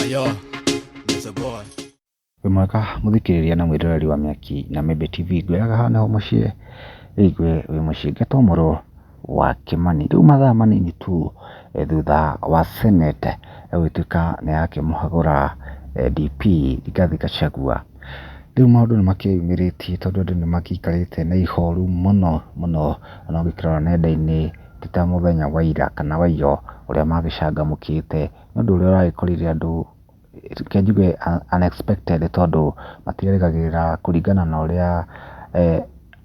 Yo, there's a boy. Mwaka muthikiriria na mwiroreri wa Miaki na Mebe TV ngwiraga hana ho mucie igwe wi mucie ngetomoro wa Kimani riu mathaa manini tu thutha wa Senate gwituika ni yake muhagura DP Rigathi Gachagua. Riu maundu ni makiyumiritie tondu andu ni makikarite na ihoru muno ona ngikirora nenda-ini tita muthenya wa ira kana wa iyo uria magicangamukite nondu uria uragikorire andu kenjuge unexpected tondu matirerĩgagĩrĩra kuringana na uria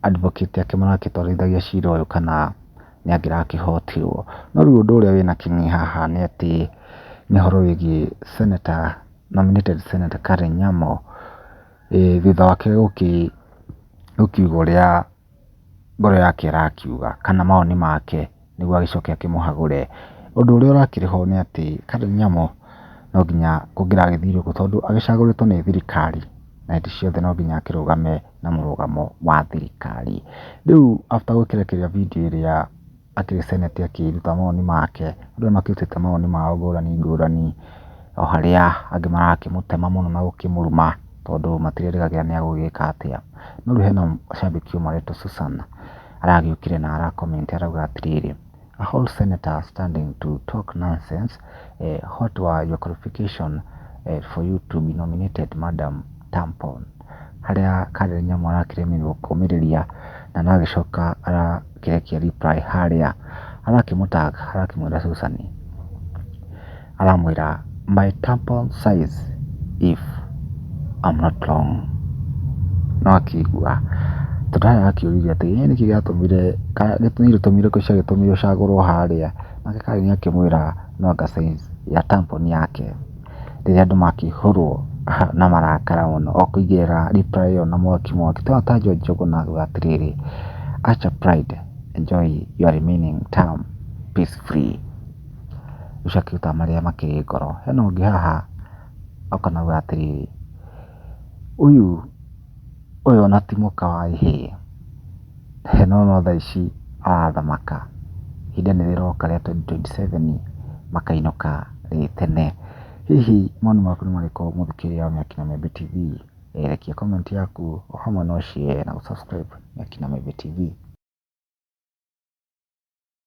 advocate ake marakĩtwarithagia cira uyu kana ni angĩrakĩhotirwo. No riu undu uria wina king'i haha ni ati ni horo wĩgiĩ senator nominated senator Karen Nyamu thutha wake gukiuga uria ngoro yake irakiuga kana maoni make niguo agicoke akimuhagure. Undu uria urakĩrĩ ni ati Karen Nyamu no nginya kungiragithire uguo tondu agicaguritwo ni thirikari na hindi ciothe no nginya akirugame na murugamo wa thirikari. Riu after gukirekeria video iria akiri senate akiruta mawoni make andu makirutite mawoni mao ngurani o haria angi marakimutema muno na gukimuruma tondu matirerĩgagĩrĩra ni agugika atia. No riu hena shabiki umaretwo Susan aragiukire na aracomment arauga atiriri, a whole senator standing to talk nonsense. What were your qualification for you to be nominated, Madam Tampon? Haria Karen Nyamu arakiremirwo kumiriria na nagicoka arakirekia reply haria arakimwira Susan aramwira my tampon size if I'm not wrong. No akigua tondũ akiuririe ati niki giatumire gĩtũmire kucia gĩtumire ucagũrwo haria nake Karen akimwira no anga size ya tampon yake. Rĩrĩa andu makihurwo na marakara muno okuigĩrĩra reply iyo na mwaki ta George Njuguna atiriri, acha pride, enjoy your remaining term peace free. Ucakiruta maria makiri ngoro. Hena ungi haha okanauga atiriri, uyu ona ti muka wa hihi no thaa ici arathamaka. Ihinda nĩ rĩroka rĩa 2027 makainuka tene. Hihi maoni maku nĩ marĩkũ mũthikĩrĩria wa Miaki na Mebe TV? Rekia comment yaku o hamwe na share na subscribe Miaki na Mebe TV.